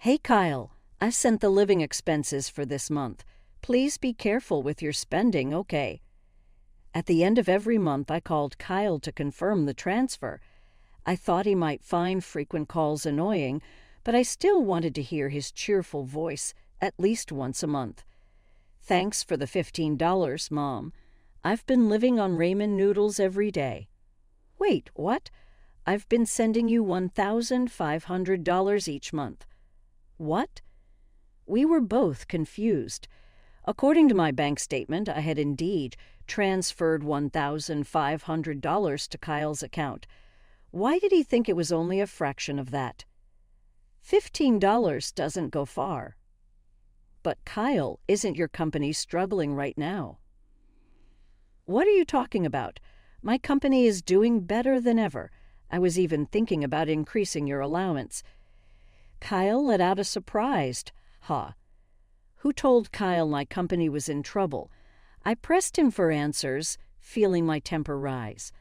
Hey Kyle, I sent the living expenses for this month. Please be careful with your spending, okay? At the end of every month, I called Kyle to confirm the transfer. I thought he might find frequent calls annoying, but I still wanted to hear his cheerful voice at least once a month. Thanks for the $15, Mom. I've been living on ramen noodles every day. Wait, what? I've been sending you $1,500 each month. What? We were both confused. According to my bank statement, I had indeed transferred $1,500 to Kyle's account. Why did he think it was only a fraction of that? $15 doesn't go far. But Kyle, isn't your company struggling right now? What are you talking about? My company is doing better than ever. I was even thinking about increasing your allowance. Kyle let out a surprised, "Huh." Who told Kyle my company was in trouble? I pressed him for answers, feeling my temper rise.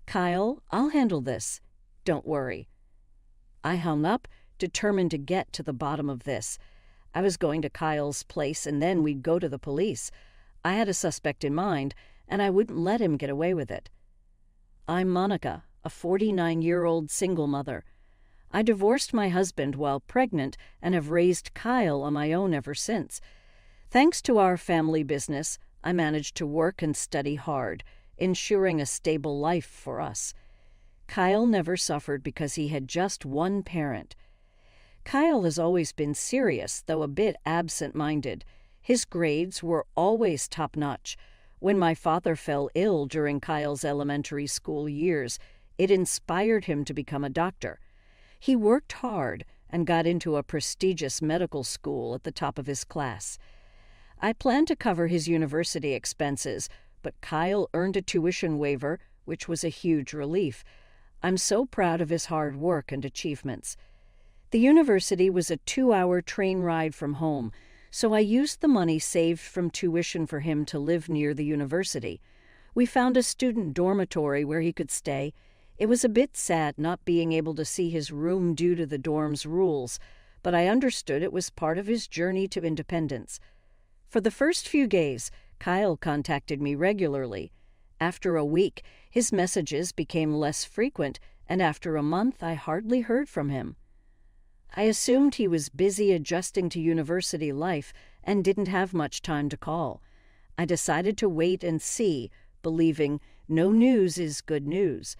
Kyle, I'll handle this. Don't worry. I hung up, determined to get to the bottom of this. I was going to Kyle's place and then we'd go to the police. I had a suspect in mind, and I wouldn't let him get away with it. I'm Monica, a 49-year-old single mother. I divorced my husband while pregnant and have raised Kyle on my own ever since. Thanks to our family business, I managed to work and study hard, ensuring a stable life for us. Kyle never suffered because he had just one parent. Kyle has always been serious, though a bit absent-minded. His grades were always top-notch. When my father fell ill during Kyle's elementary school years, it inspired him to become a doctor. He worked hard and got into a prestigious medical school at the top of his class. I planned to cover his university expenses, but Kyle earned a tuition waiver, which was a huge relief. I'm so proud of his hard work and achievements. The university was a 2-hour train ride from home, so I used the money saved from tuition for him to live near the university. We found a student dormitory where he could stay. It was a bit sad not being able to see his room due to the dorm's rules, but I understood it was part of his journey to independence. For the first few days, Kyle contacted me regularly. After a week, his messages became less frequent, and after a month, I hardly heard from him. I assumed he was busy adjusting to university life and didn't have much time to call. I decided to wait and see, believing no news is good news.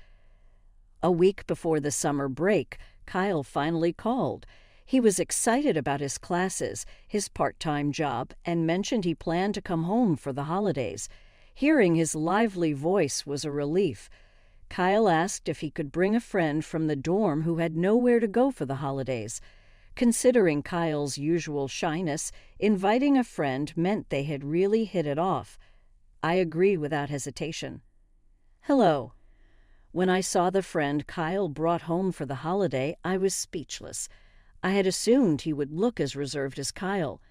A week before the summer break, Kyle finally called. He was excited about his classes, his part-time job, and mentioned he planned to come home for the holidays. Hearing his lively voice was a relief. Kyle asked if he could bring a friend from the dorm who had nowhere to go for the holidays. Considering Kyle's usual shyness, inviting a friend meant they had really hit it off. I agreed without hesitation. Hello. When I saw the friend Kyle brought home for the holiday, I was speechless. I had assumed he would look as reserved as Kyle.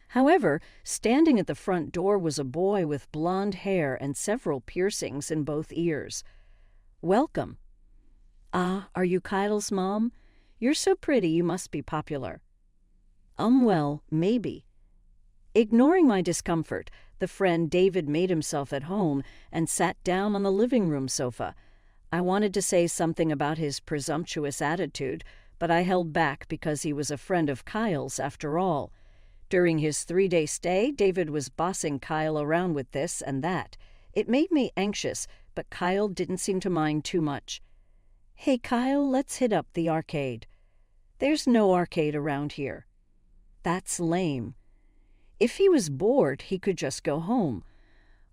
However, standing at the front door was a boy with blonde hair and several piercings in both ears. Welcome. Ah, are you Kyle's mom? You're so pretty you must be popular. Well, maybe. Ignoring my discomfort, the friend David made himself at home and sat down on the living room sofa. I wanted to say something about his presumptuous attitude, but I held back because he was a friend of Kyle's after all. During his 3-day stay, David was bossing Kyle around with this and that. It made me anxious, but Kyle didn't seem to mind too much. Hey Kyle, let's hit up the arcade. There's no arcade around here. That's lame. If he was bored, he could just go home.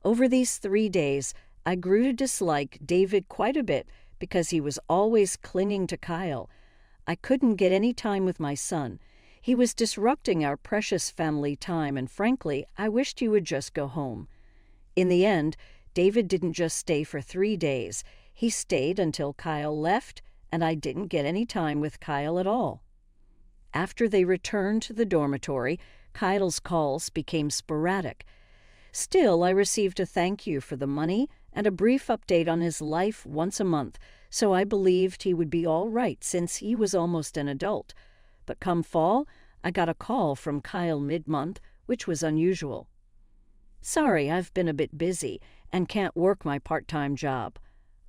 Over these 3 days, I grew to dislike David quite a bit because he was always clinging to Kyle. I couldn't get any time with my son. He was disrupting our precious family time, and frankly, I wished he would just go home. In the end, David didn't just stay for 3 days. He stayed until Kyle left, and I didn't get any time with Kyle at all. After they returned to the dormitory, Kyle's calls became sporadic. Still, I received a thank you for the money and a brief update on his life once a month, so I believed he would be all right since he was almost an adult. But come fall, I got a call from Kyle mid-month, which was unusual. "Sorry, I've been a bit busy and can't work my part-time job.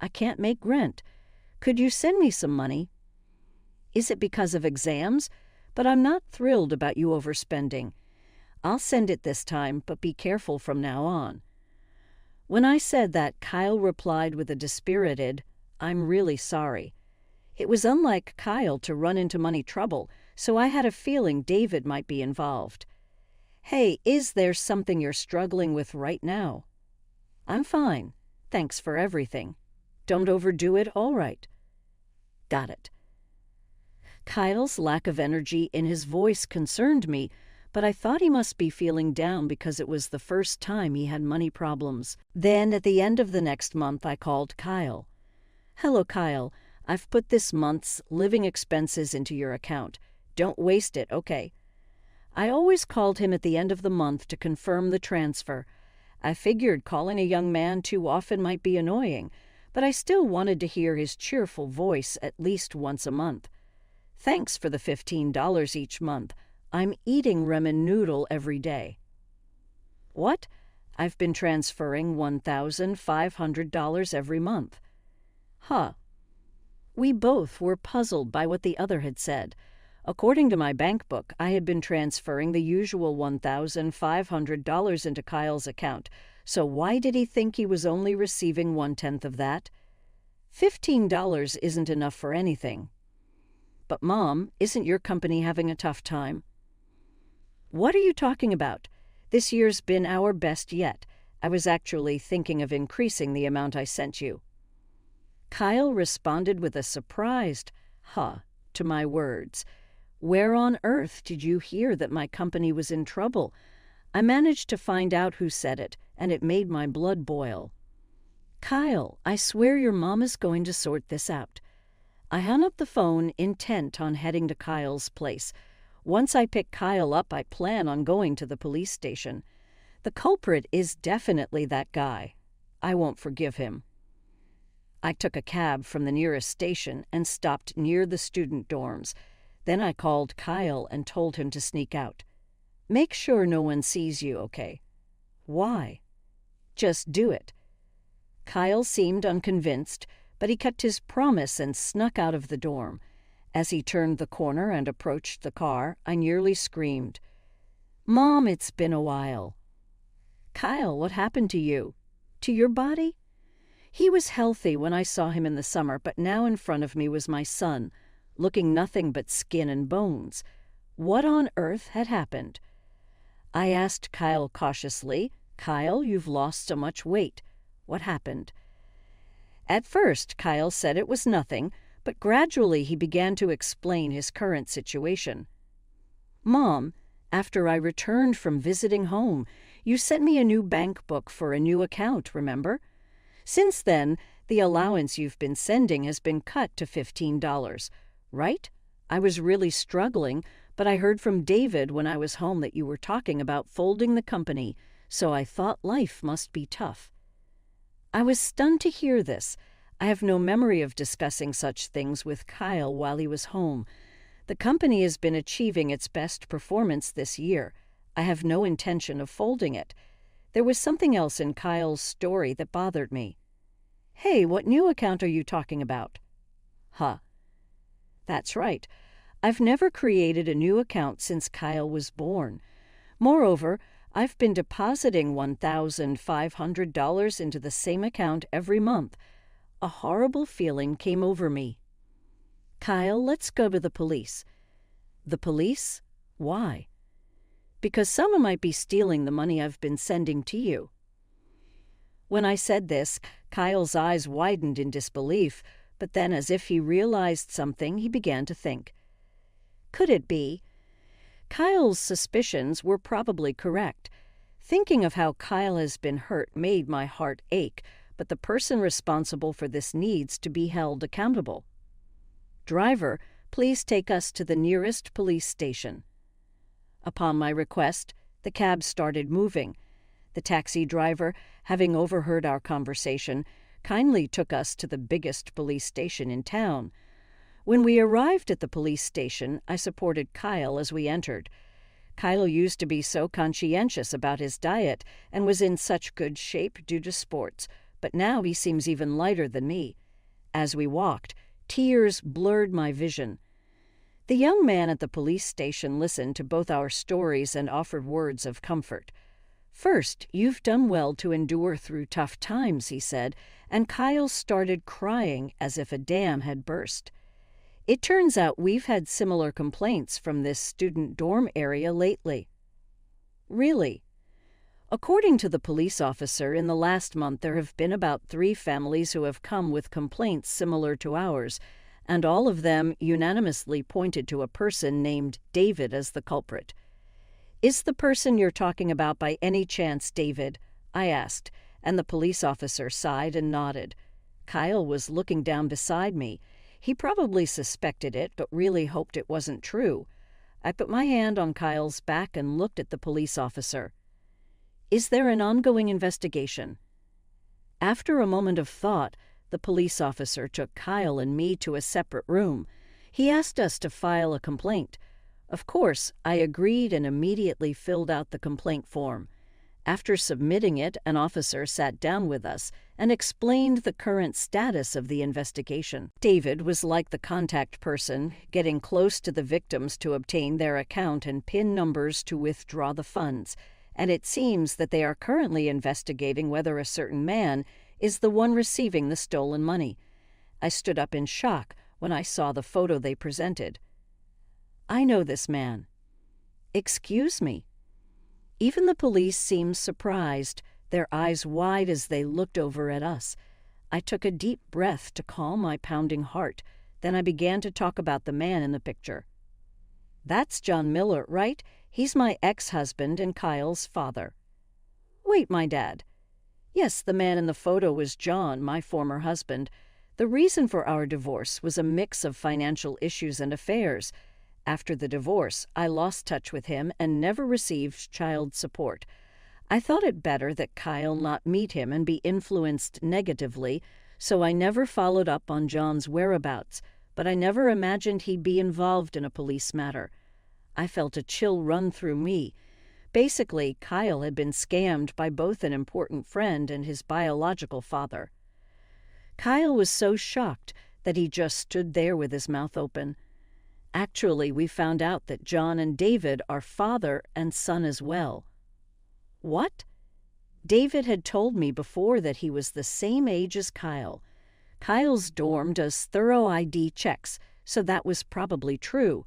I can't make rent. Could you send me some money?" "Is it because of exams? But I'm not thrilled about you overspending. I'll send it this time, but be careful from now on." When I said that, Kyle replied with a dispirited, "I'm really sorry." It was unlike Kyle to run into money trouble, so I had a feeling David might be involved. "Hey, is there something you're struggling with right now?" "I'm fine. Thanks for everything. Don't overdo it, all right." Got it. Kyle's lack of energy in his voice concerned me, but I thought he must be feeling down because it was the first time he had money problems. Then, at the end of the next month, I called Kyle. "Hello, Kyle. I've put this month's living expenses into your account. Don't waste it, okay?" I always called him at the end of the month to confirm the transfer. I figured calling a young man too often might be annoying, but I still wanted to hear his cheerful voice at least once a month. "Thanks for the $15 each month. I'm eating ramen noodle every day." "What?" "I've been transferring $1,500 every month." "Huh." We both were puzzled by what the other had said. According to my bank book, I had been transferring the usual $1,500 into Kyle's account, so why did he think he was only receiving 1/10 of that? $15 isn't enough for anything. "But Mom, isn't your company having a tough time?" "What are you talking about? This year's been our best yet. I was actually thinking of increasing the amount I sent you." Kyle responded with a surprised, "Huh," to my words. "Where on earth did you hear that my company was in trouble?" I managed to find out who said it, and it made my blood boil. "Kyle, I swear your mom is going to sort this out." I hung up the phone, intent on heading to Kyle's place. Once I pick Kyle up, I plan on going to the police station. The culprit is definitely that guy. I won't forgive him. I took a cab from the nearest station and stopped near the student dorms. Then I called Kyle and told him to sneak out. "Make sure no one sees you, okay?" "Why?" "Just do it." Kyle seemed unconvinced, but he kept his promise and snuck out of the dorm. As he turned the corner and approached the car, I nearly screamed, "Mom, it's been a while." "Kyle, what happened to you? To your body?" He was healthy when I saw him in the summer, but now in front of me was my son, looking nothing but skin and bones. What on earth had happened? I asked Kyle cautiously, "Kyle, you've lost so much weight. What happened?" At first, Kyle said it was nothing, but gradually he began to explain his current situation. "Mom, after I returned from visiting home, you sent me a new bank book for a new account, remember? Since then, the allowance you've been sending has been cut to $15, right? I was really struggling, but I heard from David when I was home that you were talking about folding the company, so I thought life must be tough." I was stunned to hear this. I have no memory of discussing such things with Kyle while he was home. The company has been achieving its best performance this year. I have no intention of folding it. There was something else in Kyle's story that bothered me. "Hey, what new account are you talking about?" "Huh." That's right. I've never created a new account since Kyle was born. Moreover, I've been depositing $1,500 into the same account every month. A horrible feeling came over me. "Kyle, let's go to the police." "The police? Why?" "Because someone might be stealing the money I've been sending to you." When I said this, Kyle's eyes widened in disbelief, but then, as if he realized something, he began to think. Could it be? Kyle's suspicions were probably correct. Thinking of how Kyle has been hurt made my heart ache, but the person responsible for this needs to be held accountable. "Driver, please take us to the nearest police station." Upon my request, the cab started moving. The taxi driver, having overheard our conversation, kindly took us to the biggest police station in town. When we arrived at the police station, I supported Kyle as we entered. Kyle used to be so conscientious about his diet and was in such good shape due to sports, but now he seems even lighter than me. As we walked, tears blurred my vision. The young man at the police station listened to both our stories and offered words of comfort. "First, you've done well to endure through tough times," he said, and Kyle started crying as if a dam had burst. "It turns out we've had similar complaints from this student dorm area lately." "Really?" "According to the police officer, in the last month there have been about 3 families who have come with complaints similar to ours, and all of them unanimously pointed to a person named David as the culprit." "Is the person you're talking about by any chance David?" I asked, and the police officer sighed and nodded. Kyle was looking down beside me. He probably suspected it, but really hoped it wasn't true. I put my hand on Kyle's back and looked at the police officer. "Is there an ongoing investigation?" After a moment of thought, the police officer took Kyle and me to a separate room. He asked us to file a complaint. Of course, I agreed and immediately filled out the complaint form. After submitting it, an officer sat down with us and explained the current status of the investigation. David was like the contact person, getting close to the victims to obtain their account and PIN numbers to withdraw the funds, and it seems that they are currently investigating whether a certain man is the one receiving the stolen money. I stood up in shock when I saw the photo they presented. "I know this man." "Excuse me?" Even the police seemed surprised, their eyes wide as they looked over at us. I took a deep breath to calm my pounding heart. Then I began to talk about the man in the picture. "That's John Miller, right? He's my ex-husband and Kyle's father." "Wait, my dad?" "Yes, the man in the photo was John, my former husband. The reason for our divorce was a mix of financial issues and affairs. After the divorce, I lost touch with him and never received child support. I thought it better that Kyle not meet him and be influenced negatively, so I never followed up on John's whereabouts, but I never imagined he'd be involved in a police matter. I felt a chill run through me. Basically, Kyle had been scammed by both an important friend and his biological father." Kyle was so shocked that he just stood there with his mouth open. "Actually, we found out that John and David are father and son as well." "What?" David had told me before that he was the same age as Kyle. Kyle's dorm does thorough ID checks, so that was probably true.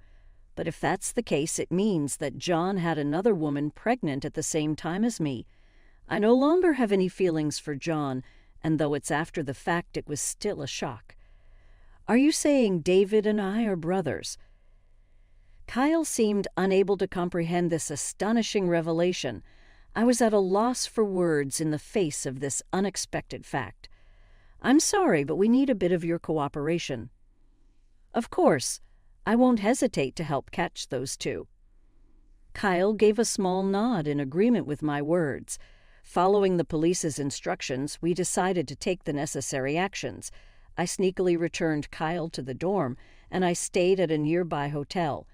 But if that's the case, it means that John had another woman pregnant at the same time as me. I no longer have any feelings for John, and though it's after the fact, it was still a shock. "Are you saying David and I are brothers?" Kyle seemed unable to comprehend this astonishing revelation. I was at a loss for words in the face of this unexpected fact. "I'm sorry, but we need a bit of your cooperation." "Of course. I won't hesitate to help catch those 2. Kyle gave a small nod in agreement with my words. Following the police's instructions, we decided to take the necessary actions. I sneakily returned Kyle to the dorm, and I stayed at a nearby hotel.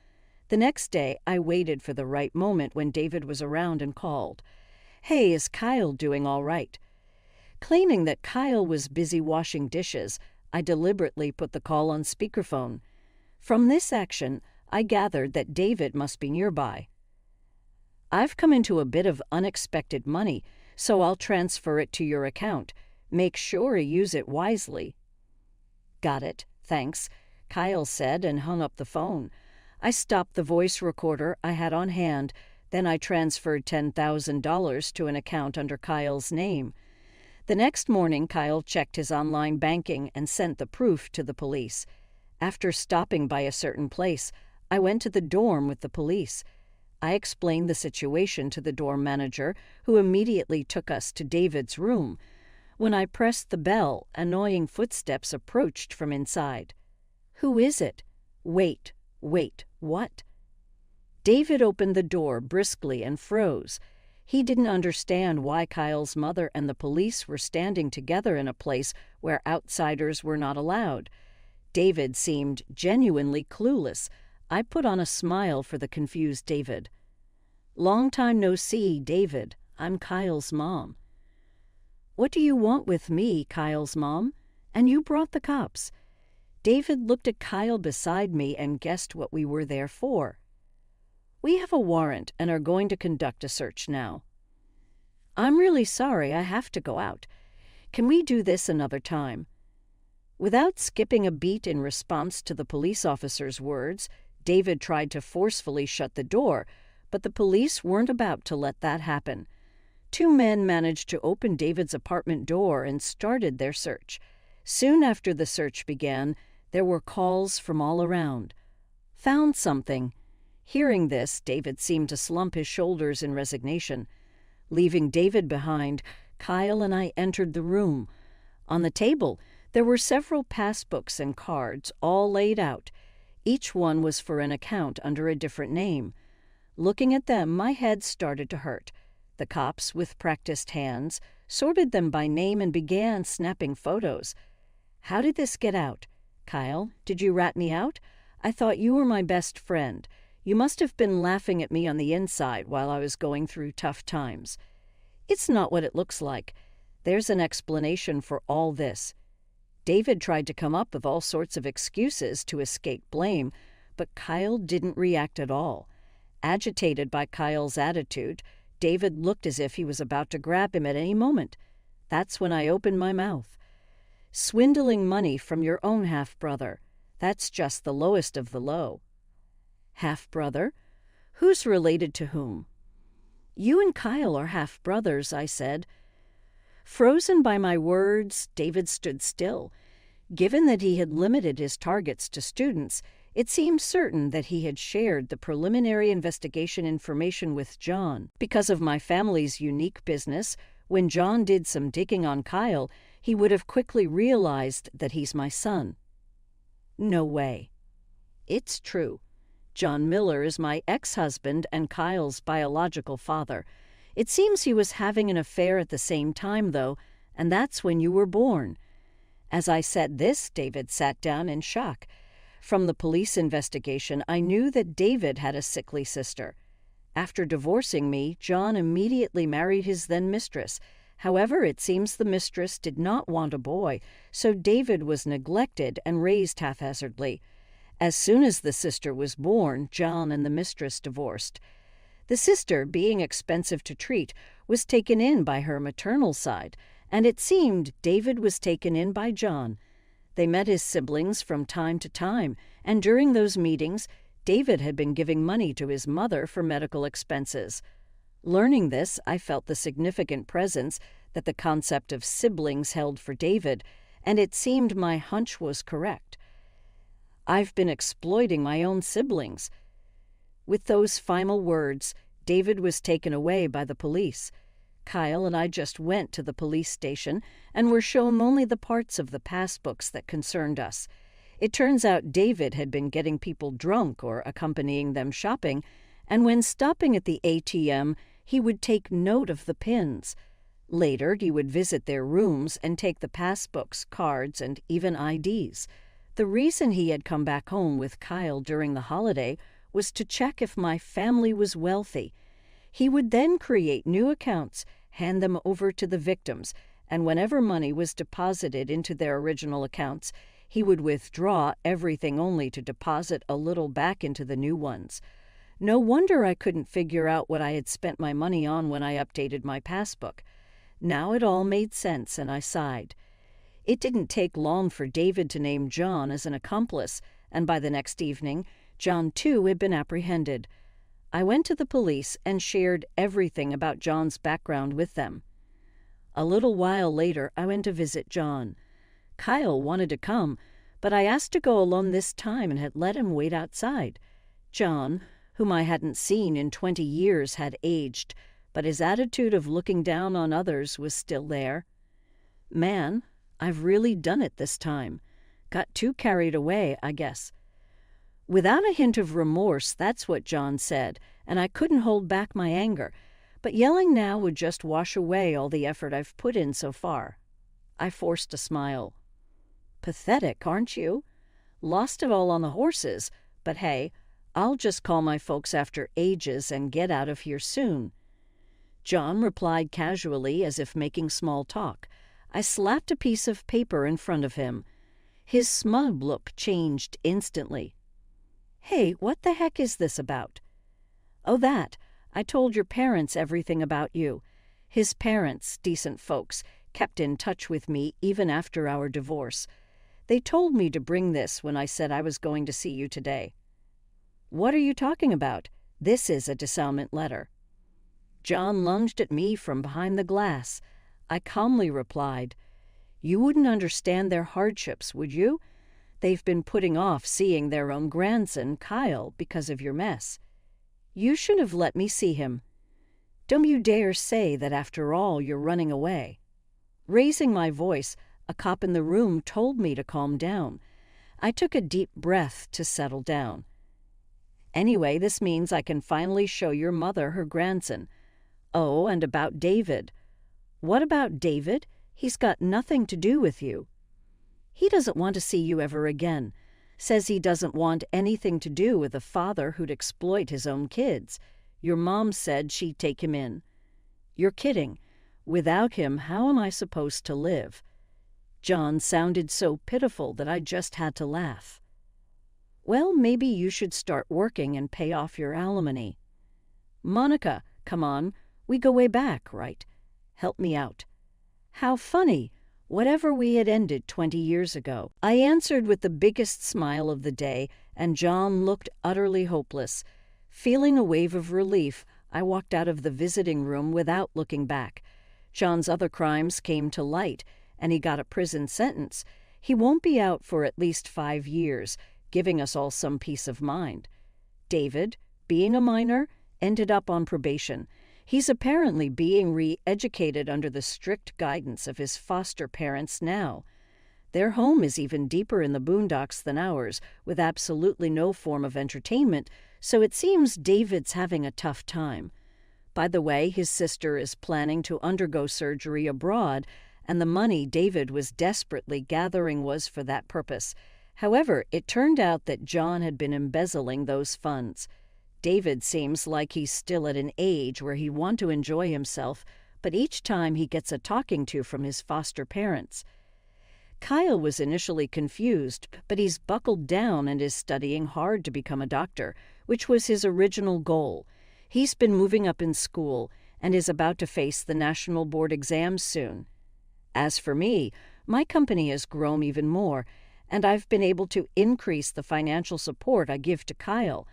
The next day, I waited for the right moment when David was around and called. "Hey, is Kyle doing all right?" Claiming that Kyle was busy washing dishes, I deliberately put the call on speakerphone. From this action, I gathered that David must be nearby. "I've come into a bit of unexpected money, so I'll transfer it to your account. Make sure you use it wisely." "Got it, thanks," Kyle said and hung up the phone. I stopped the voice recorder I had on hand, then I transferred $10,000 to an account under Kyle's name. The next morning, Kyle checked his online banking and sent the proof to the police. After stopping by a certain place, I went to the dorm with the police. I explained the situation to the dorm manager, who immediately took us to David's room. When I pressed the bell, annoying footsteps approached from inside. "Who is it?" Wait, what? David opened the door briskly and froze. He didn't understand why Kyle's mother and the police were standing together in a place where outsiders were not allowed. David seemed genuinely clueless. I put on a smile for the confused David. "Long time no see, David. I'm Kyle's mom." "What do you want with me, Kyle's mom? And you brought the cops." David looked at Kyle beside me and guessed what we were there for. "We have a warrant and are going to conduct a search now." "I'm really sorry, I have to go out. Can we do this another time?" Without skipping a beat in response to the police officer's words, David tried to forcefully shut the door, but the police weren't about to let that happen. Two men managed to open David's apartment door and started their search. Soon after the search began, there were calls from all around. "Found something." Hearing this, David seemed to slump his shoulders in resignation. Leaving David behind, Kyle and I entered the room. On the table, there were several passbooks and cards, all laid out. Each one was for an account under a different name. Looking at them, my head started to hurt. The cops, with practiced hands, sorted them by name and began snapping photos. "How did this get out? Kyle, did you rat me out? I thought you were my best friend. You must have been laughing at me on the inside while I was going through tough times." "It's not what it looks like. There's an explanation for all this." David tried to come up with all sorts of excuses to escape blame, but Kyle didn't react at all. Agitated by Kyle's attitude, David looked as if he was about to grab him at any moment. That's when I opened my mouth. "Swindling money from your own half-brother. That's just the lowest of the low." "Half-brother? Who's related to whom?" "You and Kyle are half-brothers," I said. Frozen by my words, David stood still. Given that he had limited his targets to students, it seemed certain that he had shared the preliminary investigation information with John. Because of my family's unique business, when John did some digging on Kyle, he would have quickly realized that he's my son. "No way." "It's true. John Miller is my ex-husband and Kyle's biological father. It seems he was having an affair at the same time, though, and that's when you were born." As I said this, David sat down in shock. From the police investigation, I knew that David had a sickly sister. After divorcing me, John immediately married his then-mistress. However, it seems the mistress did not want a boy, so David was neglected and raised haphazardly. As soon as the sister was born, John and the mistress divorced. The sister, being expensive to treat, was taken in by her maternal side, and it seemed David was taken in by John. They met his siblings from time to time, and during those meetings, David had been giving money to his mother for medical expenses. Learning this, I felt the significant presence that the concept of siblings held for David, and it seemed my hunch was correct. "I've been exploiting my own siblings." With those final words, David was taken away by the police. Kyle and I just went to the police station and were shown only the parts of the passbooks that concerned us. It turns out David had been getting people drunk or accompanying them shopping, and when stopping at the ATM, he would take note of the pins. Later, he would visit their rooms and take the passbooks, cards, and even IDs. The reason he had come back home with Kyle during the holiday was to check if my family was wealthy. He would then create new accounts, hand them over to the victims, and whenever money was deposited into their original accounts, he would withdraw everything only to deposit a little back into the new ones. No wonder I couldn't figure out what I had spent my money on when I updated my passbook. Now it all made sense, and I sighed. It didn't take long for David to name John as an accomplice, and by the next evening, John too had been apprehended. I went to the police and shared everything about John's background with them. A little while later, I went to visit John. Kyle wanted to come, but I asked to go alone this time and had let him wait outside. John, whom I hadn't seen in 20 years, had aged, but his attitude of looking down on others was still there. "Man, I've really done it this time. Got too carried away, I guess." Without a hint of remorse, that's what John said, and I couldn't hold back my anger. But yelling now would just wash away all the effort I've put in so far. I forced a smile. "Pathetic, aren't you? Lost it all on the horses, but hey, I'll just call my folks after ages and get out of here soon." John replied casually as if making small talk. I slapped a piece of paper in front of him. His smug look changed instantly. "Hey, what the heck is this about?" "Oh, that. I told your parents everything about you." His parents, decent folks, kept in touch with me even after our divorce. "They told me to bring this when I said I was going to see you today." "What are you talking about? This is a disavowal letter." John lunged at me from behind the glass. I calmly replied, "You wouldn't understand their hardships, would you? They've been putting off seeing their own grandson, Kyle, because of your mess. You should have let me see him. Don't you dare say that after all you're running away." Raising my voice, a cop in the room told me to calm down. I took a deep breath to settle down. "Anyway, this means I can finally show your mother her grandson. Oh, and about David." "What about David? He's got nothing to do with you." "He doesn't want to see you ever again. Says he doesn't want anything to do with a father who'd exploit his own kids. Your mom said she'd take him in." "You're kidding. Without him, how am I supposed to live?" John sounded so pitiful that I just had to laugh. "Well, maybe you should start working and pay off your alimony." "Monica, come on. We go way back, right? Help me out." "How funny. Whatever we had ended 20 years ago." I answered with the biggest smile of the day, and John looked utterly hopeless. Feeling a wave of relief, I walked out of the visiting room without looking back. John's other crimes came to light, and he got a prison sentence. He won't be out for at least 5 years, giving us all some peace of mind. David, being a minor, ended up on probation. He's apparently being re-educated under the strict guidance of his foster parents now. Their home is even deeper in the boondocks than ours, with absolutely no form of entertainment, so it seems David's having a tough time. By the way, his sister is planning to undergo surgery abroad, and the money David was desperately gathering was for that purpose. However, it turned out that John had been embezzling those funds. David seems like he's still at an age where he wants to enjoy himself, but each time he gets a talking to from his foster parents. Kyle was initially confused, but he's buckled down and is studying hard to become a doctor, which was his original goal. He's been moving up in school and is about to face the national board exams soon. As for me, my company has grown even more, and I've been able to increase the financial support I give to Kyle.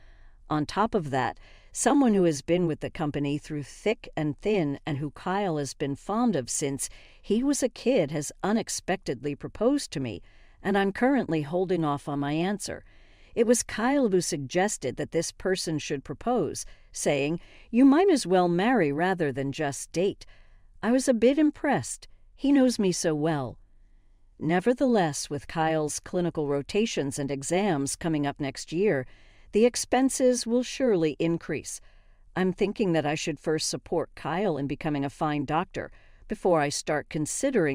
On top of that, someone who has been with the company through thick and thin and who Kyle has been fond of since he was a kid has unexpectedly proposed to me, and I'm currently holding off on my answer. It was Kyle who suggested that this person should propose, saying, "You might as well marry rather than just date." I was a bit impressed. He knows me so well. Nevertheless, with Kyle's clinical rotations and exams coming up next year, the expenses will surely increase. I'm thinking that I should first support Kyle in becoming a fine doctor before I start considering